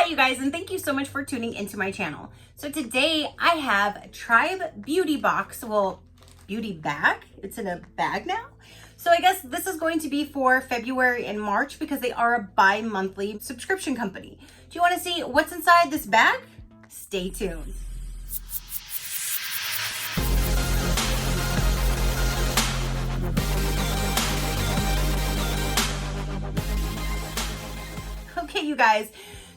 Hi you guys, and thank you so much for tuning into my channel. So today I have Tribe Beauty Box, well, beauty bag. It's in a bag now. So I guess this is going to be for February and March because they are a bi-monthly subscription company. Do you want to see what's inside this bag? Stay tuned. Okay, you guys,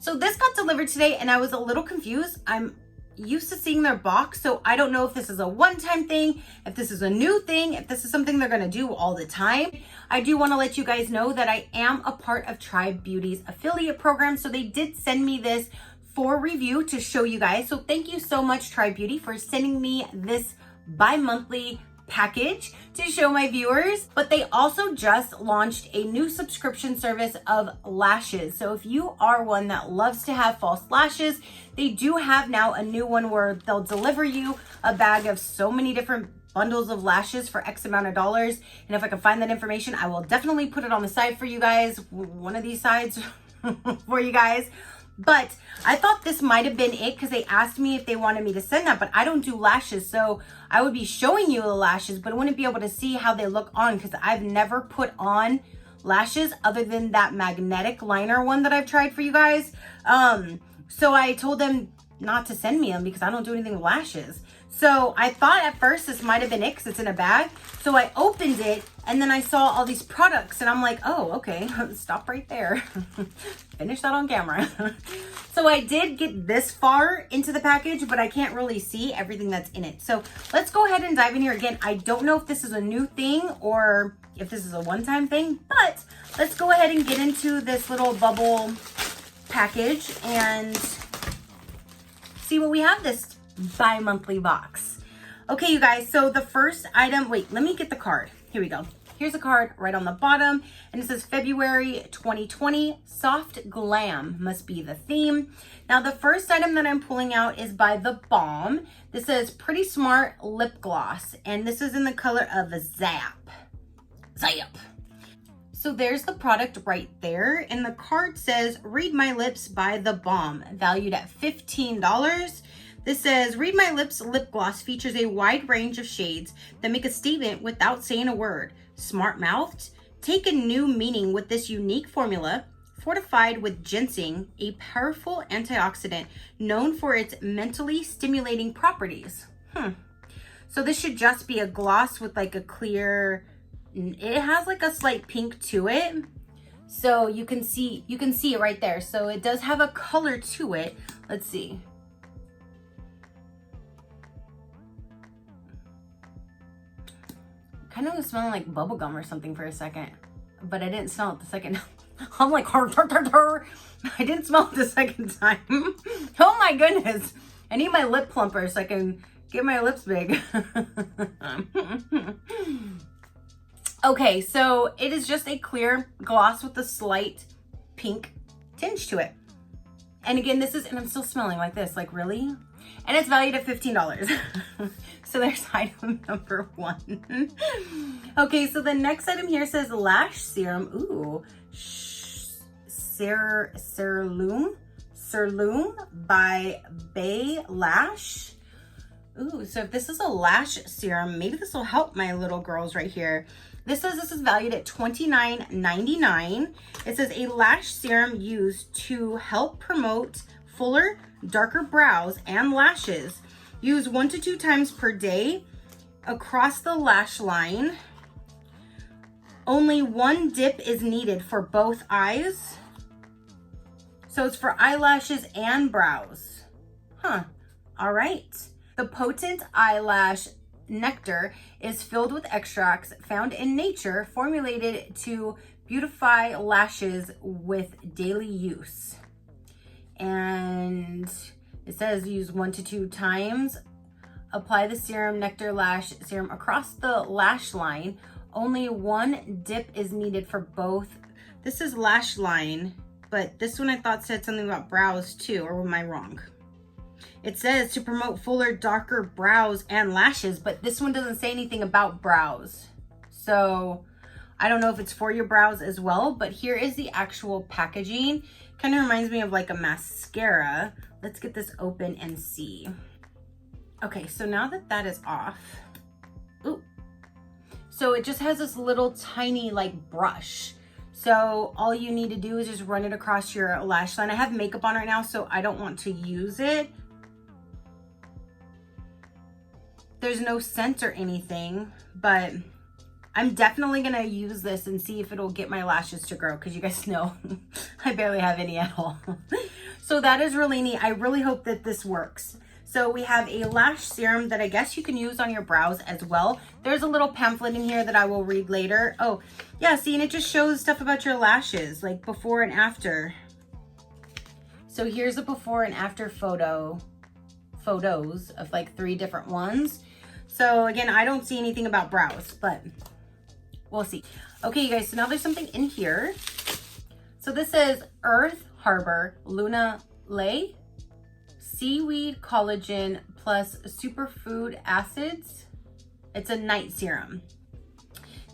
so this got delivered today and I was a little confused. I'm used to seeing their box, so I don't know if this is a one-time thing, if this is a new thing, if this is something they're gonna do all the time. I do wanna let you guys know that I am a part of Tribe Beauty's affiliate program, so they did send me this for review to show you guys. So thank you so much, Tribe Beauty, for sending me this bi-monthly package to show my viewers. But they also just launched a new subscription service of lashes. So if you are one that loves to have false lashes, they do have now a new one where they'll deliver you a bag of so many different bundles of lashes for X amount of dollars. And if I can find that information, I will definitely put it on the side for you guys, one of these sides for you guys. But I thought this might have been it because they asked me if they wanted me to send that, but I don't do lashes. So I would be showing you the lashes, but I wouldn't be able to see how they look on because I've never put on lashes other than that magnetic liner one that I've tried for you guys. So I told them not to send me them because I don't do anything with lashes. So I thought at first this might have been it because it's in a bag. So I opened it and then I saw all these products and I'm like, oh, okay, stop right there. Finish that on camera. So I did get this far into the package, but I can't really see everything that's in it. So let's go ahead and dive in here again. I don't know if this is a new thing or if this is a one-time thing, but let's go ahead and get into this little bubble package and see what we have this bi-monthly box. Okay, you guys, so the first item, wait, let me get the card. Here we go. Here's a card right on the bottom, and it says February 2020, Soft Glam must be the theme. Now, the first item that I'm pulling out is by The Balm. This says Pretty Smart Lip Gloss, and this is in the color of Zap. Zap. So there's the product right there, and the card says Read My Lips by The Balm, valued at $15. This says, Read My Lips lip gloss features a wide range of shades that make a statement without saying a word. Smart-mouthed, take a new meaning with this unique formula, fortified with ginseng, a powerful antioxidant known for its mentally stimulating properties. So this should just be a gloss with like a clear, it has like a slight pink to it. So you can see it right there. So it does have a color to it. Let's see. Kind of was smelling like bubblegum or something for a second, but I didn't smell it the second. I'm like, I didn't smell it the second time. Oh my goodness. I need my lip plumper so I can get my lips big. Okay, so it is just a clear gloss with a slight pink tinge to it. And again, this is, and I'm still smelling like this, like really? And it's valued at $15. So there's item number one. Okay, so the next item here says Lash Serum. Ooh, Serum by Bay Lash. Ooh, so if this is a lash serum, maybe this will help my little girls right here. This is valued at $29.99. It says a lash serum used to help promote fuller, darker brows and lashes. Use 1 to 2 times per day across the lash line. Only one dip is needed for both eyes. So it's for eyelashes and brows. All right. The potent eyelash nectar is filled with extracts found in nature, formulated to beautify lashes with daily use. And it says use 1 to 2 times. Apply the serum, nectar lash serum across the lash line. Only one dip is needed for both. This is lash line, but this one I thought said something about brows too, or am I wrong? It says to promote fuller, darker brows and lashes, but this one doesn't say anything about brows. So I don't know if it's for your brows as well, but here is the actual packaging. Kind of reminds me of like a mascara. Let's get this open and see. Okay, so now that that is off, ooh. So it just has this little tiny like brush. So all you need to do is just run it across your lash line. I have makeup on right now, so I don't want to use it. There's no scent or anything, but I'm definitely gonna use this and see if it'll get my lashes to grow, because you guys know I barely have any at all. So that is really neat. I really hope that this works. So we have a lash serum that I guess you can use on your brows as well. There's a little pamphlet in here that I will read later. Oh, yeah, see, and it just shows stuff about your lashes, like before and after. So here's a before and after photos of like 3 different ones. So again, I don't see anything about brows, but we'll see. Okay, you guys, so now there's something in here. So this says Earth Harbor Luna Lay Seaweed Collagen plus Superfood Acids. It's a night serum.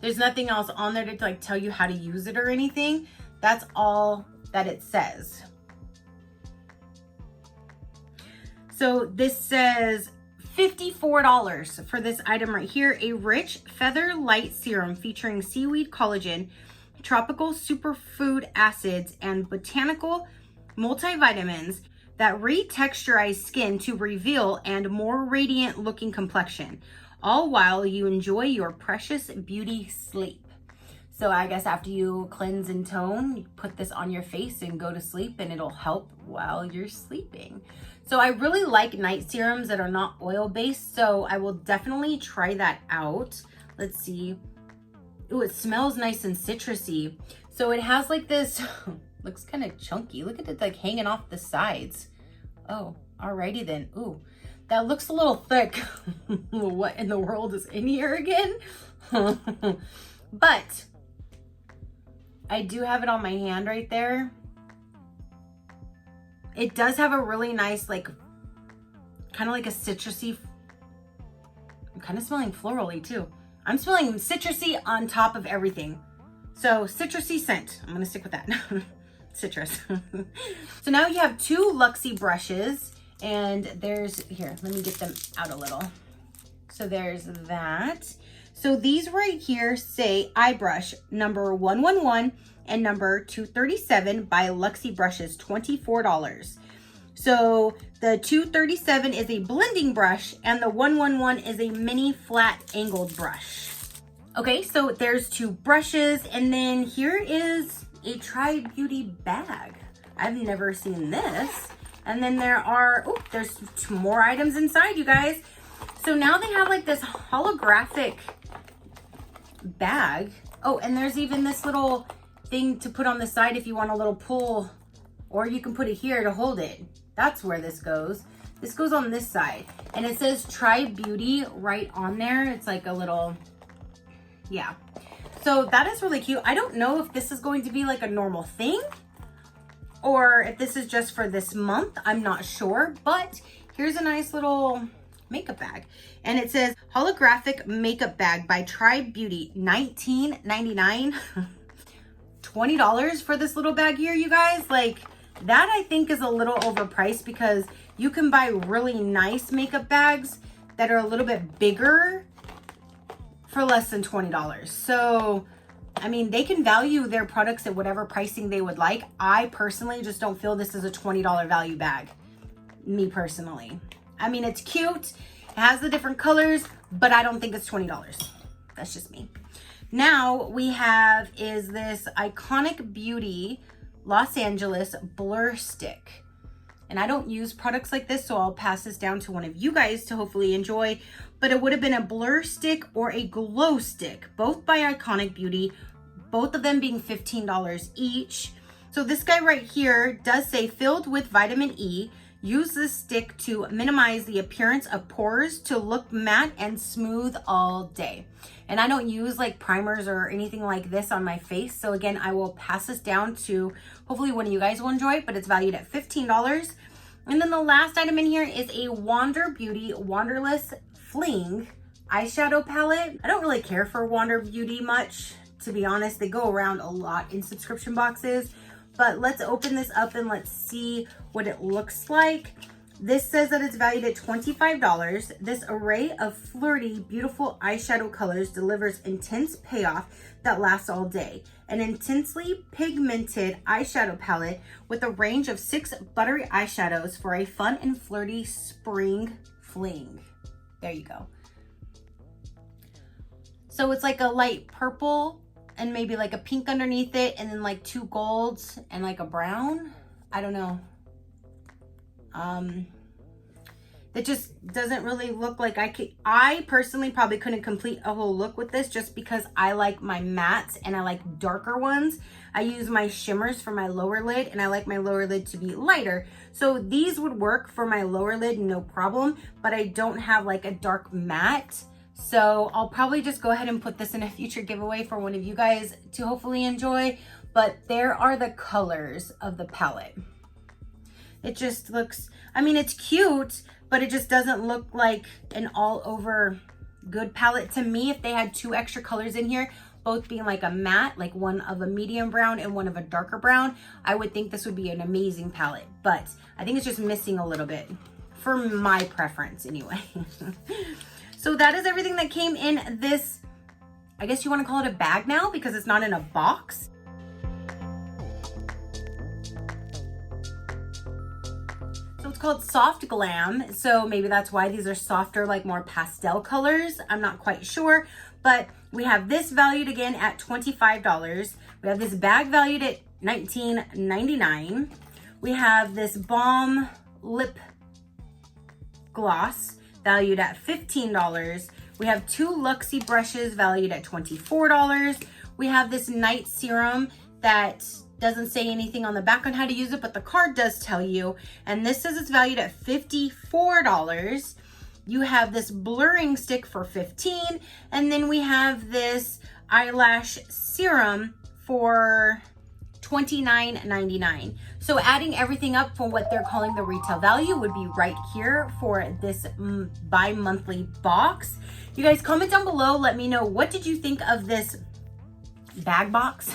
There's nothing else on there to like tell you how to use it or anything. That's all that it says. So this says $54 for this item right here. A rich feather light serum featuring seaweed collagen, tropical superfood acids, and botanical multivitamins that retexturize skin to reveal and more radiant looking complexion, all while you enjoy your precious beauty sleep. So I guess after you cleanse and tone, you put this on your face and go to sleep, and it'll help while you're sleeping. So I really like night serums that are not oil based, so I will definitely try that out. Let's see. Ooh, it smells nice and citrusy. So it has like this, looks kind of chunky. Look at it like hanging off the sides. Oh, alrighty then. Ooh, that looks a little thick. What in the world is in here again? But I do have it on my hand right there. It does have a really nice, like, kind of like a citrusy, I'm kind of smelling florally too. I'm smelling citrusy on top of everything. So citrusy scent, I'm gonna stick with that. Citrus. So now you have 2 Luxie brushes, and there's, here, let me get them out a little. So there's that. So these right here say eye brush number 111 and number 237 by Luxie brushes, $24. So the 237 is a blending brush and the 111 is a mini flat angled brush. Okay, so there's 2 brushes, and then here is a Try Beauty bag. I've never seen this. And then there are, oh, there's 2 more items inside, you guys. So now they have like this holographic bag. Oh, and there's even this little thing to put on the side if you want a little pull, or you can put it here to hold it. That's where this goes. This goes on this side, and it says Try Beauty right on there. It's like a little, yeah. So that is really cute. I don't know if this is going to be like a normal thing or if this is just for this month. I'm not sure, but here's a nice little makeup bag, and it says holographic makeup bag by Try Beauty, $19.99. $20 for this little bag here, you guys. Like, that I think is a little overpriced, because you can buy really nice makeup bags that are a little bit bigger for less than $20. So I mean, they can value their products at whatever pricing they would like. I personally just don't feel this is a $20 value bag, me personally. I mean, it's cute, it has the different colors, but I don't think it's $20. That's just me. Now we have is this Iconic Beauty Los Angeles Blur Stick. And I don't use products like this, so I'll pass this down to one of you guys to hopefully enjoy. But it would have been a blur stick or a glow stick, both by Iconic Beauty, both of them being $15 each. So this guy right here does say filled with vitamin E. Use this stick to minimize the appearance of pores to look matte and smooth all day. And I don't use like primers or anything like this on my face. So again, I will pass this down to hopefully one of you guys will enjoy it, but it's valued at $15. And then the last item in here is a Wander Beauty Wanderless Fling eyeshadow palette. I don't really care for Wander Beauty much, to be honest. They go around a lot in subscription boxes, But let's open this up and let's see what it looks like. This says that it's valued at $25. This array of flirty, beautiful eyeshadow colors delivers intense payoff that lasts all day. An intensely pigmented eyeshadow palette with a range of 6 buttery eyeshadows for a fun and flirty spring fling. There you go. So it's like a light purple and maybe like a pink underneath it, and then like 2 golds and like a brown. I don't know. It just doesn't really look like I personally probably couldn't complete a whole look with this, just because I like my mattes and I like darker ones. I use my shimmers for my lower lid, and I like my lower lid to be lighter. So these would work for my lower lid, no problem, but I don't have like a dark matte. So I'll probably just go ahead and put this in a future giveaway for one of you guys to hopefully enjoy. But there are the colors of the palette. It just looks, I mean, it's cute, but it just doesn't look like an all over good palette to me. If they had 2 extra colors in here, both being like a matte, like one of a medium brown and one of a darker brown, I would think this would be an amazing palette. But I think it's just missing a little bit for my preference anyway. So that is everything that came in this, I guess you want to call it a bag now because it's not in a box. So it's called Soft Glam. So maybe that's why these are softer, like more pastel colors. I'm not quite sure, but we have this valued again at $25. We have this bag valued at $19.99. We have this Balm Lip Gloss valued at $15. We have 2 Luxie brushes valued at $24. We have this night serum that doesn't say anything on the back on how to use it, but the card does tell you. And this says it's valued at $54. You have this blurring stick for $15. And then we have this eyelash serum for $29.99. So adding everything up for what they're calling the retail value would be right here for this bi-monthly box. You guys comment down below, let me know, what did you think of this bag box?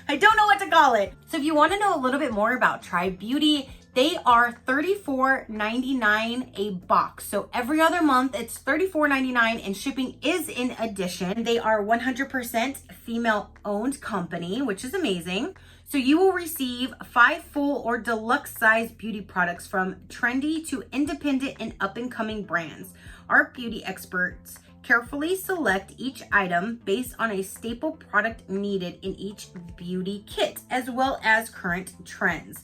I don't know what to call it. So if you want to know a little bit more about Tribe Beauty, they are $34.99 a box. So every other month it's $34.99 and shipping is in addition. They are 100% female owned company, which is amazing. So you will receive 5 full or deluxe size beauty products from trendy to independent and up and coming brands. Our beauty experts carefully select each item based on a staple product needed in each beauty kit, as well as current trends.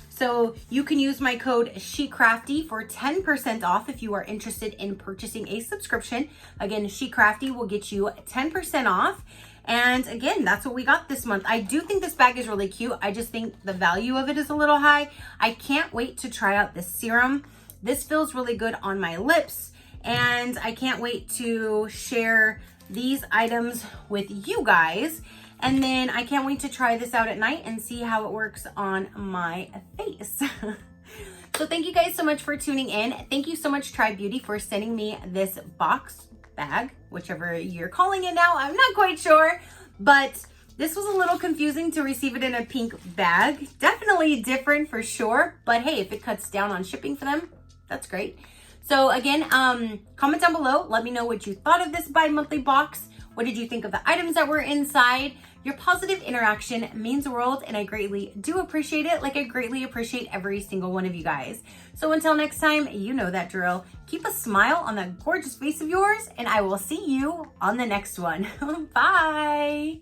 So you can use my code SheCrafty for 10% off if you are interested in purchasing a subscription. Again, SheCrafty will get you 10% off. And again, that's what we got this month. I do think this bag is really cute. I just think the value of it is a little high. I can't wait to try out this serum. This feels really good on my lips. And I can't wait to share these items with you guys. And then I can't wait to try this out at night and see how it works on my face. So thank you guys so much for tuning in. Thank you so much, Tribe Beauty, for sending me this box, bag, whichever you're calling it now. I'm not quite sure, but this was a little confusing to receive it in a pink bag. Definitely different for sure, but hey, if it cuts down on shipping for them, that's great. So again, comment down below. Let me know what you thought of this bi-monthly box. What did you think of the items that were inside? Your positive interaction means the world, and I greatly do appreciate it, like I greatly appreciate every single one of you guys. So until next time, you know that drill. Keep a smile on that gorgeous face of yours, and I will see you on the next one. Bye!